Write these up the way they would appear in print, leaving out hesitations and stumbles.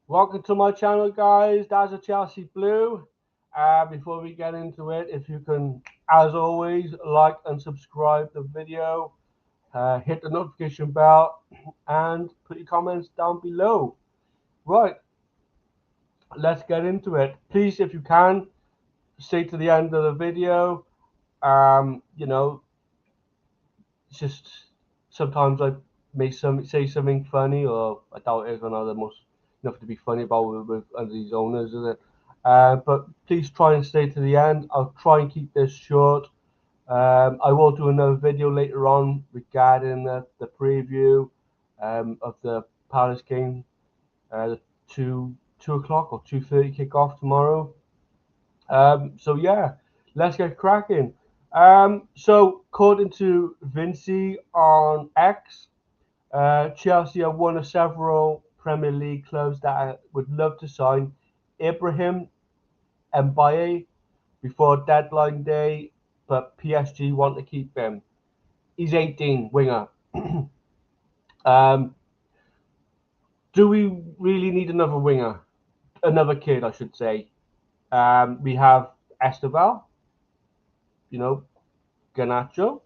Welcome to my channel, guys. That's a Chelsea Blue. Before we get into it, if you can, as always, like and subscribe the video, hit the notification bell, and put your comments down below. Right, let's get into it. Please, if you can, stay to the end of the video. You know, just sometimes I may say something funny, or I doubt it's gonna the most enough to be funny about with under these owners, is it? But please try and stay to the end. I'll try and keep this short. I will do another video later on regarding the preview of the Palace game, the two o'clock or 2:30 kickoff tomorrow. So yeah, let's get cracking. So according to Vinci on X, Chelsea are one of several Premier League clubs that I would love to sign Ibrahim Mbaye before deadline day, but PSG want to keep him. He's 18, winger. um, do we really need another winger? Another kid, I should say. We have Esteval, you know, Garnacho,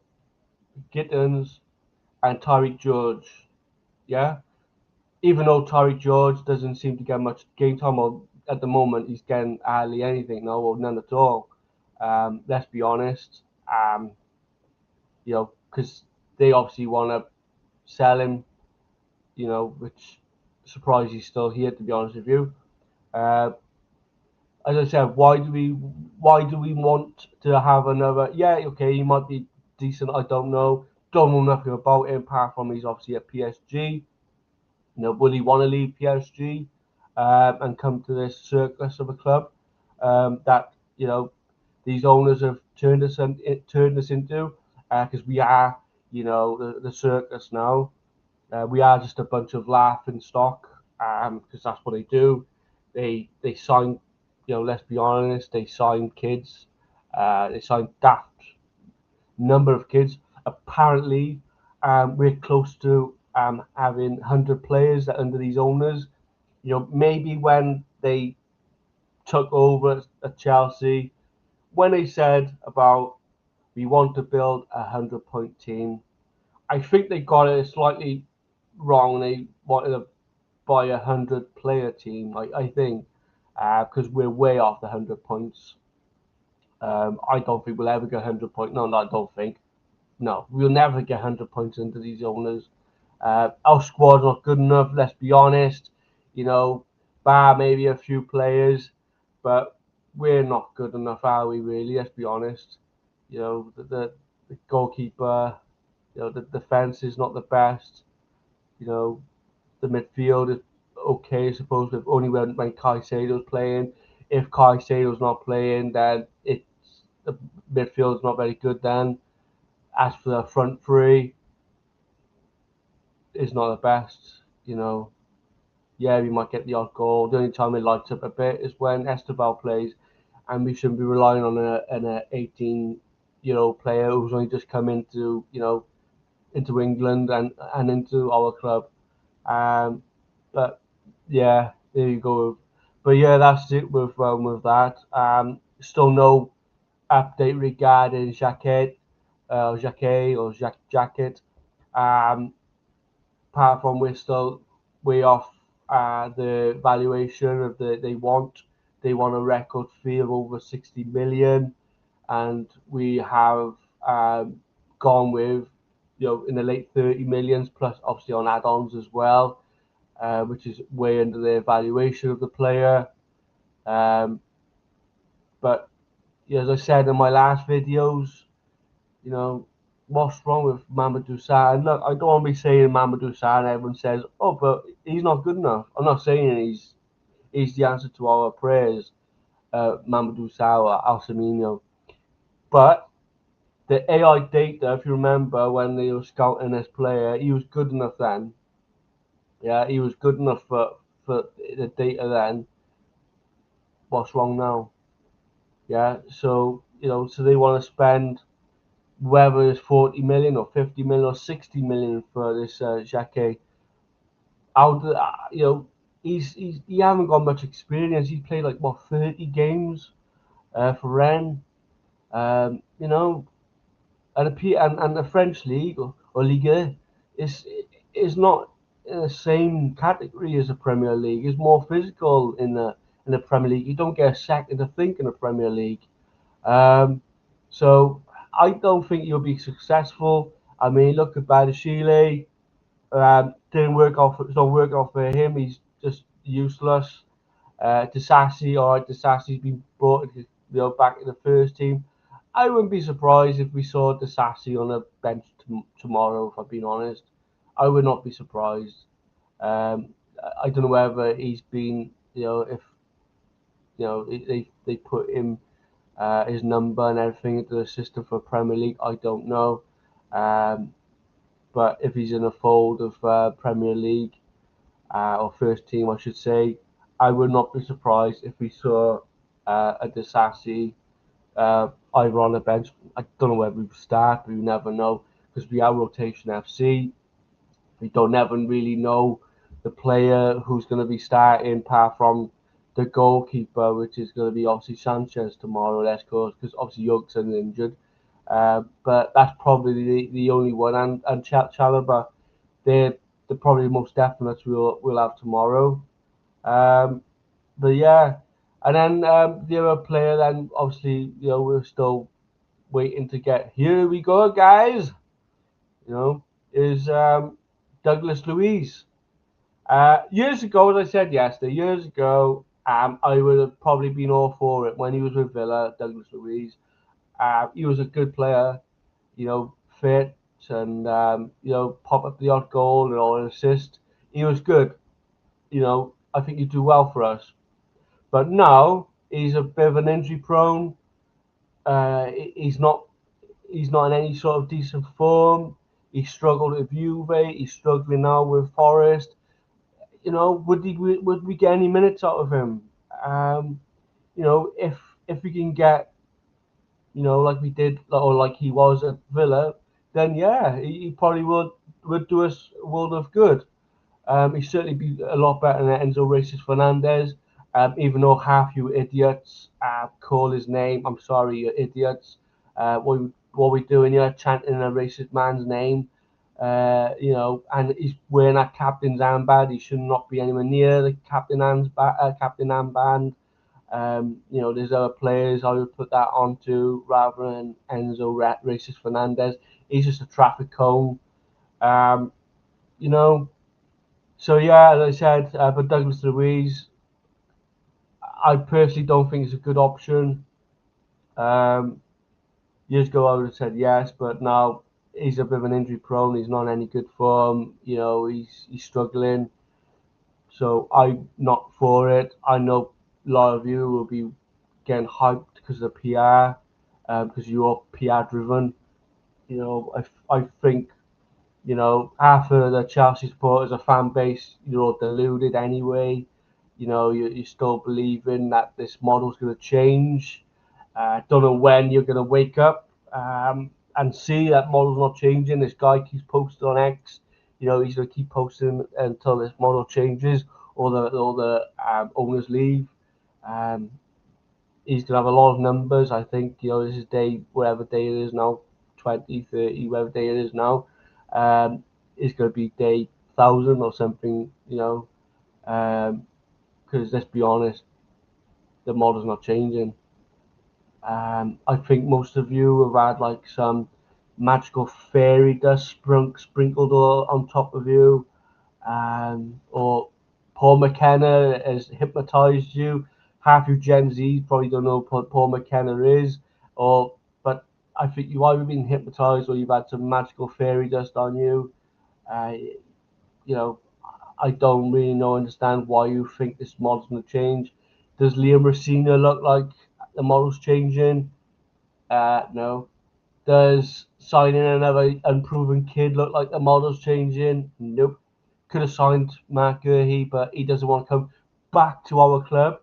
Gittins, and Tyreek George. Yeah, even though Tyreek George doesn't seem to get much game time, or at the moment he's getting hardly anything, no, or none at all. Let's be honest. Because they obviously want to sell him, which surprised he's still here. To be honest with you, uh, as I said, why do we want to have another? Yeah, okay, he might be decent. I don't know. Don't know nothing about him apart from he's obviously at PSG. Will he want to leave PSG and come to this circus of a club that these owners have turned us into? Because we are, the circus now. We are just a bunch of laughing stock because that's what they do. They sign, let's be honest, they sign kids. They sign daft number of kids. Apparently, we're close to having 100 players that under these owners. Maybe when they took over at Chelsea, when they said about we want to build a 100-point team, I think they got it slightly wrong. They wanted to buy 100-player team, I think, because we're way off the 100 points. I don't think we'll ever get 100 points. No, I don't think. No, we'll never get 100 points into these owners. Our squad's not good enough. Let's be honest. You know, bar maybe a few players, but we're not good enough, are we? Really? Let's be honest. The goalkeeper. The defense is not the best. You know, the midfield is okay, I suppose, if only when Caicedo's playing. If Caicedo's not playing, then the midfield's not very good. Then, as for the front three, is not the best. Yeah, we might get the odd goal. The only time it lights up a bit is when Esteval plays, and we shouldn't be relying on an 18-year-old player who's only just come into England and into our club. But yeah, there you go. But yeah, that's it with that. Still no update regarding Jacket. Um, apart from we're still way off the valuation of they want. They want a record fee of over 60 million, and we have gone with in the late 30 millions plus obviously on add-ons as well, which is way under the valuation of the player. Um, but yeah, as I said in my last videos, you know, what's wrong with Mamadou Sarr? And look, I don't want to be saying Mamadou Sarr and everyone says, oh, but he's not good enough. I'm not saying he's the answer to our prayers, Mamadou Sarr or Alcimino. But the AI data, if you remember when they were scouting this player, he was good enough then. Yeah, he was good enough for the data then. What's wrong now? Yeah, so they want to spend whether it's 40 million or 50 million or 60 million for this Jacquet. How do, he haven't got much experience. He's played like what 30 games for Rennes. You know, and the French league or Ligue is not in the same category as the Premier League. It's more physical in the Premier League. You don't get a second to think in the Premier League. Um, so I don't think you'll be successful. I mean, look at Badashile. Didn't work off. It's not working off for him. He's just useless. Disassi, all right, Disassi's been brought back in the first team. I wouldn't be surprised if we saw Disassi on a bench tomorrow. If I've been honest, I would not be surprised. Um, I don't know whether he's been, if they put him his number and everything into the system for Premier League. I don't know, um, but if he's in a fold of Premier League or first team, I should say, I would not be surprised if we saw a Disassi either on the bench. I don't know whether we start, but we never know because we are rotation FC. We don't ever really know the player who's going to be starting apart from the goalkeeper, which is going to be obviously Sanchez tomorrow, let's go, because obviously Young's injured. But that's probably the only one. And Chalobah, they're probably the most definite we'll have tomorrow. Um, but yeah, and then the other player, then obviously, we're still waiting to get. Here we go, guys. Is Douglas Luiz. Years ago, as I said yesterday, years ago, I would have probably been all for it when he was with Villa, Douglas Luiz. He was a good player, fit and pop up the odd goal or an assist. He was good. I think he'd do well for us. But now he's a bit of an injury prone. He's not. He's not in any sort of decent form. He struggled with Juve. He's struggling now with Forest. Would we get any minutes out of him? Um, if we can get, like we did or like he was at Villa, then yeah, he probably would do us a world of good. He'd certainly be a lot better than Enzo Racist Fernandez. Even though half you idiots call his name, I'm sorry, you idiots. What we doing here, chanting a racist man's name? And he's wearing that captain's armband. He should not be anywhere near the captain armband. There's other players I would put that onto rather than Enzo Racist Fernandez. He's just a traffic cone. Um, you know, so yeah, as I said, but Douglas Luiz, I personally don't think it's a good option. Um, Years ago, I would have said yes, but now he's a bit of an injury prone. He's not in any good form. He's struggling. So I'm not for it. I know a lot of you will be getting hyped because of the PR, because you're PR driven. I think half of the Chelsea supporters, a fan base, you're all deluded anyway. You're still believing that this model's going to change. Don't know when you're going to wake up and see that model's not changing. This guy keeps posting on X. He's going to keep posting until this model changes or the owners leave. Um, he's going to have a lot of numbers. I think, this is day, whatever day it is now, 20, 30, whatever day it is now. It's going to be day 1,000 or something, because let's be honest, the model's not changing. I think most of you have had like some magical fairy dust sprinkled on top of you, or Paul McKenna has hypnotized you. Half you Gen Z probably don't know who Paul McKenna is, but I think you've either been hypnotized or you've had some magical fairy dust on you. Uh, you know, I don't really understand why you think this model's going to change. Does Liam Rosina look like the model's changing? No. Does signing another unproven kid look like the model's changing? Nope. Could have signed Mark Gurhey, but he doesn't want to come back to our club.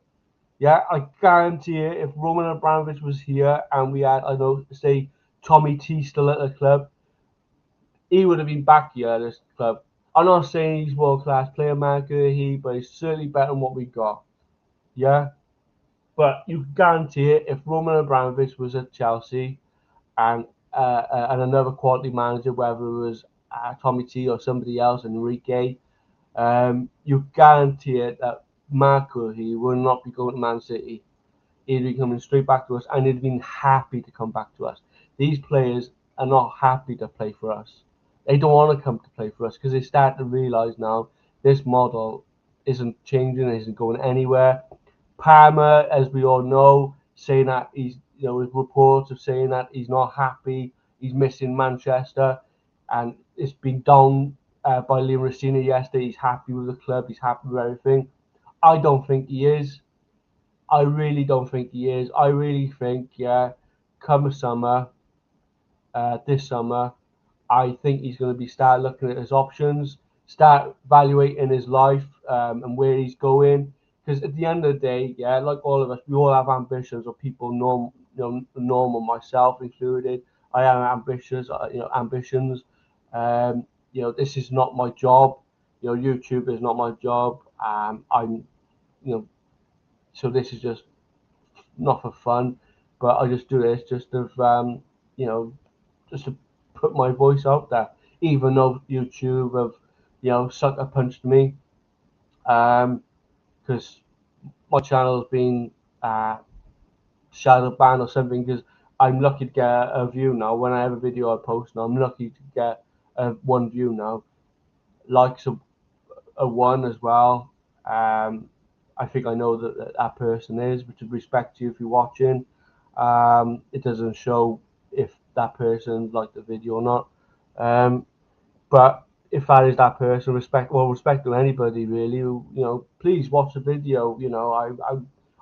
Yeah, I guarantee you, if Roman Abramovich was here and we had, I know, say Tommy T still at the club, he would have been back here at this club I'm not saying he's world class player, Marco, but he's certainly better than what we got. Yeah, but you can guarantee it. If Roman Abramovich was at Chelsea and another quality manager, whether it was Tommy T or somebody else, Enrique, you guarantee it that Marco he will not be going to Man City. He'd be coming straight back to us, and he'd been happy to come back to us. These players are not happy to play for us. They don't want to come to play for us because they start to realise now this model isn't changing, isn't going anywhere. Palmer, as we all know, saying that he's, with reports of saying that he's not happy, he's missing Manchester, and it's been done by Liam Rosina yesterday. He's happy with the club, he's happy with everything. I don't think he is. I really don't think he is. I really think, yeah, come summer, this summer, I think he's going to be start looking at his options, start evaluating his life and where he's going. Because at the end of the day, yeah, like all of us, we all have ambitions, or people normal, myself included. I have ambitious, ambitions. This is not my job. YouTube is not my job. So this is just not for fun, but I just do this just to, you know, just to put my voice out there. Even though YouTube have, sucker punched me, because my channel's been shadow banned or something. Because I'm lucky to get a view now. When I have a video I post now, I'm lucky to get one view now. Likes a one as well. I think I know that person is, but to respect you if you're watching. It doesn't show if that person liked the video or not. But if that is that person, respect to anybody really. Please watch the video.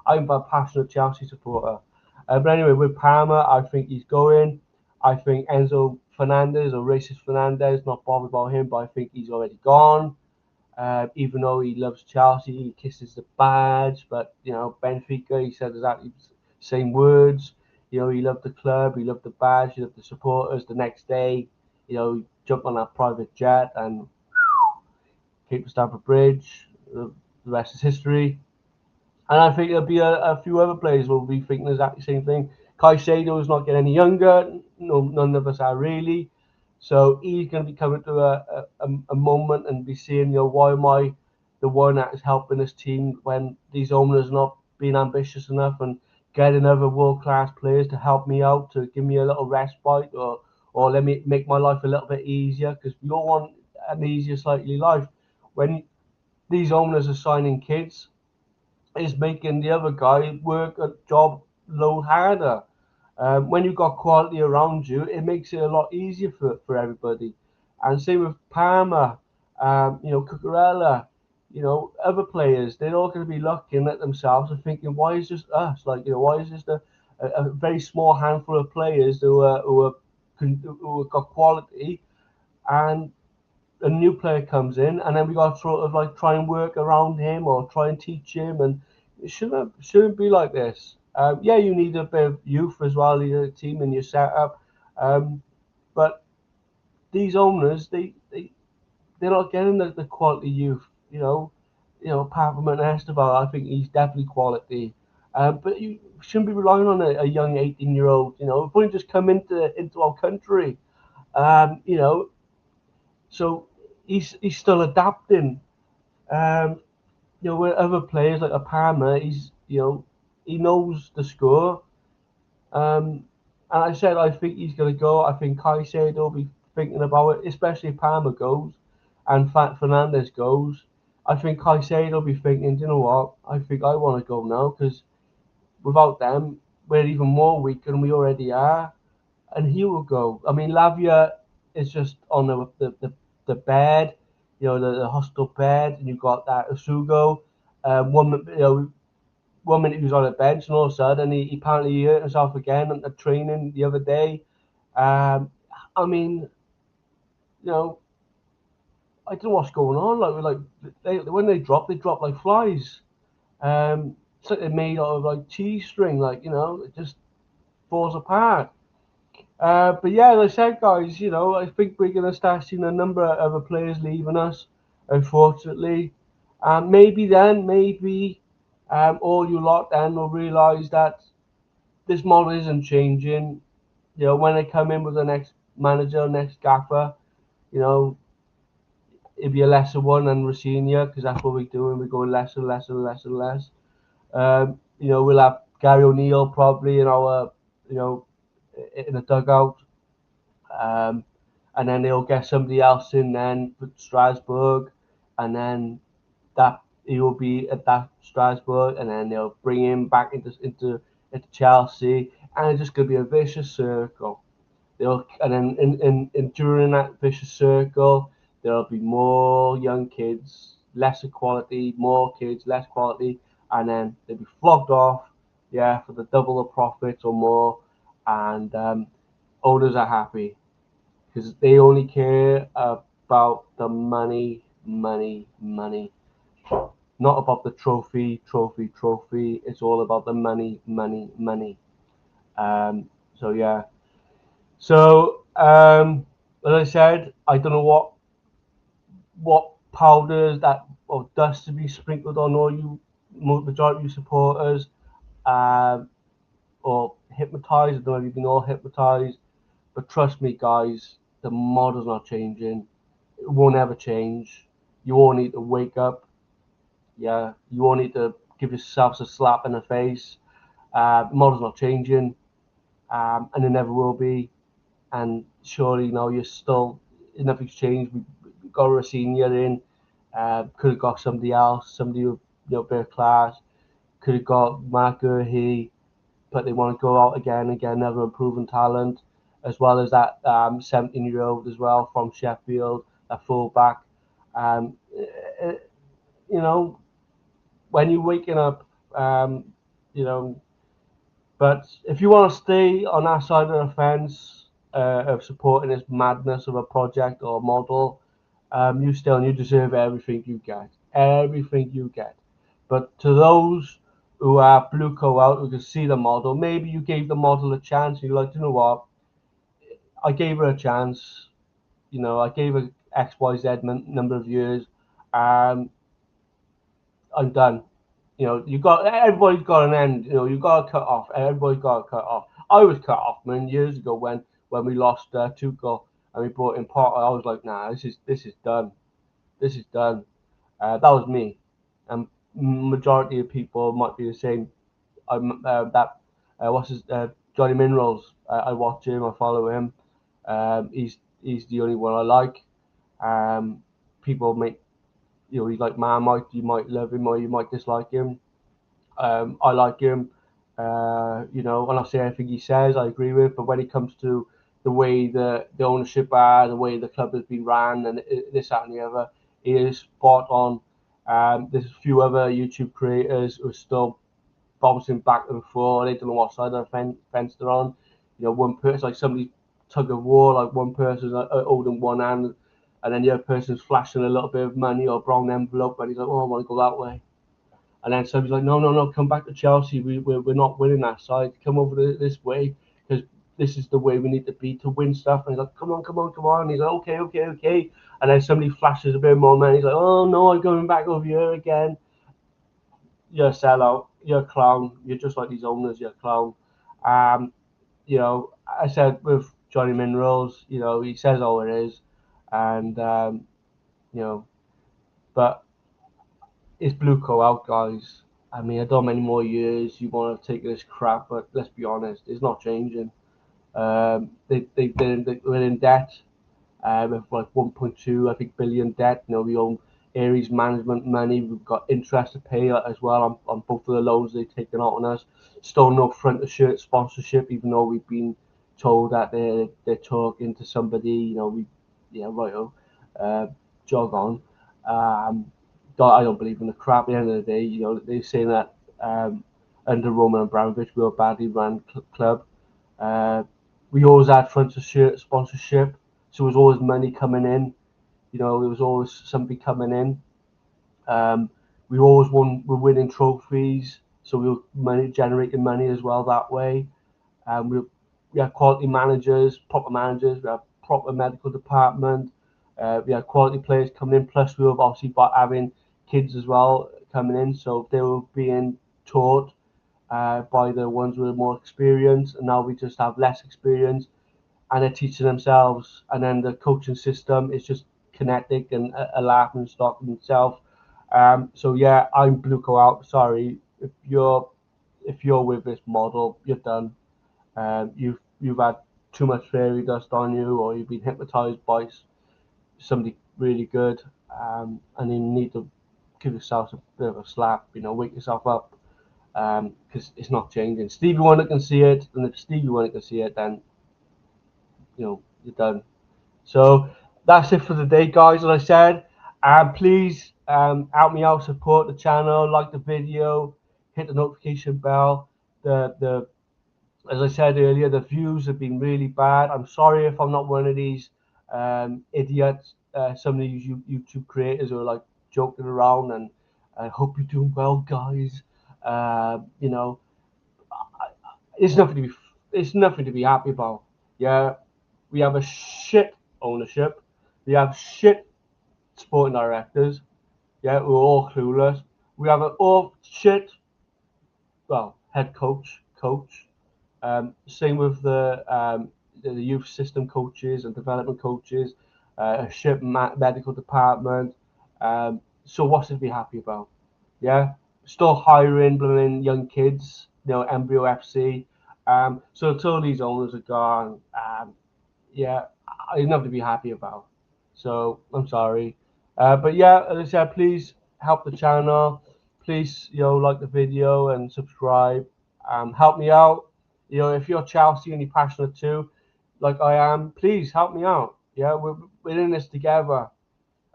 I'm a passionate Chelsea supporter. But anyway, with Palmer, I think he's going. I think Enzo Fernandez or Racist Fernandez, not bothered about him, but I think he's already gone. Even though he loves Chelsea, he kisses the badge. But Benfica, he said exactly the same words. He loved the club, he loved the badge, he loved the supporters. The next day, he jumped on that private jet and came to Stamford Bridge. The rest is history. And I think there'll be a few other players will be thinking exactly the same thing. Caicedo is not getting any younger. No, none of us are really. So he's going to be coming to a moment and be seeing, why am I the one that is helping this team when these owners are not being ambitious enough and getting other world-class players to help me out, to give me a little respite or let me make my life a little bit easier, because we all want an easier, slightly life. When these owners are signing kids, is making the other guy work a job load harder. When you've got quality around you, it makes it a lot easier for everybody. And same with Palmer, Cucurella, other players. They're all going to be looking at themselves and thinking, why is just us? Why is just a very small handful of players who have got quality, and a new player comes in, and then we got to sort of like try and work around him or try and teach him, and it shouldn't be like this. Yeah, you need a bit of youth as well in your team and your setup, but these owners they're not getting the quality youth. Apart from an Esteban, I think he's definitely quality. But you shouldn't be relying on a young 18-year-old. If we just come into our country, um, you know, so he's still adapting. Um, with other players like a Palmer, he knows the score. And I said I think he's going to go. I think Caicedo will be thinking about it, especially if Palmer goes and Fernandez goes. I think Caicedo will be thinking, you know what? I think I want to go now, because without them, we're even more weak than we already are. And he will go. I mean, Lavia is just on the bed, the hospital bed, and you've got that Usugo. One minute he was on a bench, and all of a sudden he apparently hurt himself again at the training the other day. I mean, you know, I don't know what's going on. When they drop like flies. It's like they're made out of like cheese string. It just falls apart. But yeah, like I said, guys, I think we're going to start seeing a number of other players leaving us, unfortunately. Maybe all you lot then will realise that this model isn't changing. When they come in with the next manager, next gaffer, you know, it'll be a lesser one than Rossini because that's what we're doing. We're going less and less and less and less. We'll have Gary O'Neill probably you know, in the dugout. Um, and then they'll get somebody else in then for Strasbourg, and then that he will be at that Strasbourg, and then they'll bring him back into Chelsea, and it's just gonna be a vicious circle. And then in during that vicious circle, there'll be more young kids, lesser quality, more kids, less quality, and then they'll be flogged off, yeah, for the double the profits or more, and owners are happy because they only care about the money, money, money. Not about the trophy, trophy, trophy. It's all about the money, money, money. So yeah. So as I said, I don't know what powders that or dust to be sprinkled on all you majority of you supporters, um, or hypnotized. I don't know if you've been all hypnotized, but trust me, guys, the model's not changing. It won't ever change. You all need to wake up. Yeah, you all need to give yourselves a slap in the face. The model's not changing, and it never will be. And surely, you're still nothing's changed. We got a senior in. Could have got somebody else, somebody with a bit of class. Could have got Mark Gurhey, but they want to go out again, another proven talent, as well as that 17-year-old as well from Sheffield, a fullback. Um, uh, you know, when you're waking up, you know, but if you want to stay on that side of the fence of supporting this madness of a project or model, you deserve everything you get, everything you get. But to those who are blue co out, who can see the model, maybe you gave the model a chance. And you're like, you know what? I gave her a chance. I gave her X, Y, Z number of years. Um, I'm done. You got everybody's got an end. You got to cut off. Everybody's got to cut off. I was cut off, man, years ago when we lost Tuchel and we brought in Potter. I was like, nah, this is done. This is done. That was me, and majority of people might be the same. That what's his Johnny Minerals. I watch him. I follow him. He's the only one I like. People make he's like Marmite. You might love him or you might dislike him. I like him. And I say everything he says, I agree with. But when it comes to the way the ownership are, the way the club has been ran, and this, that, and the other, he is spot on. There's a few other YouTube creators who are still bouncing back and forth. They don't know what side of the fence they're on. One person, like somebody tug of war, like one person's holding one hand, and then the other person's flashing a little bit of money or brown envelope, and he's like, "Oh, I want to go that way." And then somebody's like, no, no, no, come back to Chelsea. We're not winning that side. Come over this way because this is the way we need to be to win stuff. And he's like, come on, come on, come on. And he's like, okay, okay, okay. And then somebody flashes a bit more money. He's like, oh, no, I'm going back over here again. You're a sellout. You're a clown. You're just like these owners. You're a clown. Um, I said with Johnny Minerals, he says all it is. And, you know, but it's Blueco out, guys. I mean, I don't know many more years you want to take this crap, but let's be honest, it's not changing. They're in debt. With like 1.2, I think, billion debt. We own Aries management money. We've got interest to pay as well on both of the loans they've taken out on us. Still no front of shirt sponsorship, even though we've been told that they're talking to somebody. Right. Jog on. Um, I don't believe in the crap. At the end of the day, they're saying that under Roman Abramovich, we were a badly run club. Uh, we always had front of shirt sponsorship, so there was always money coming in. There was always somebody coming in. We always were winning trophies, so we were generating money as well that way. We we have quality managers, proper managers. We have proper medical department. We have quality players coming in. Plus, we have obviously got having kids as well coming in, so they were being taught by the ones with more experience, and now we just have less experience, and they're teaching themselves. And then the coaching system is just kinetic and a laughing stock in itself. So yeah, I'm Bluco out. Sorry if you're with this model, you're done. You've had too much fairy dust on you, or you've been hypnotized by somebody really good, and you need to give yourself a bit of a slap. Wake yourself up, because it's not changing. Stevie Wonder can see it, and if Stevie Wonder can see it, then you're done. So that's it for the day, guys. As I said, please help me out, support the channel, like the video, hit the notification bell. The As I said earlier, the views have been really bad. I'm sorry if I'm not one of these idiots. Some of these YouTube creators who are like joking around, and I hope you're doing well, guys. You know, it's nothing to be it's nothing to be happy about. Yeah, we have a shit ownership. We have shit sporting directors. Yeah, we're all clueless. We have an all shit, well, head coach. Same with the youth system coaches and development coaches, a ship medical department. So what's to be happy about? Yeah, still hiring blooming young kids, embryo FC. So until these owners are gone, yeah, I nothing to be happy about. So I'm sorry, but yeah, as I said, please help the channel. Please, like the video and subscribe. Help me out. If you're Chelsea and you're passionate too, like I am, please help me out. Yeah, we're in this together.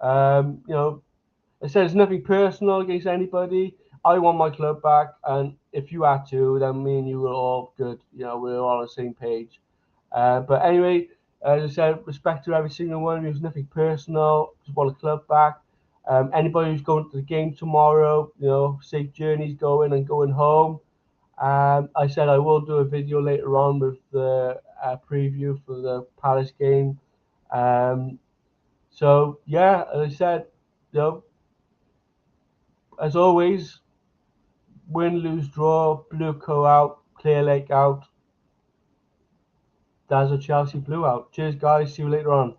It says nothing personal against anybody. I want my club back, and if you had to, then me and you were all good. We're all on the same page. But anyway, as I said, respect to every single one. There's nothing personal. Just want the club back. Anybody who's going to the game tomorrow, safe journeys going and going home. I said I will do a video later on with the preview for the Palace game. So yeah, as I said, you know, as always, win, lose, draw, Blue Co out, Clear Lake out, Dazzle Chelsea Blue out. Cheers, guys. See you later on.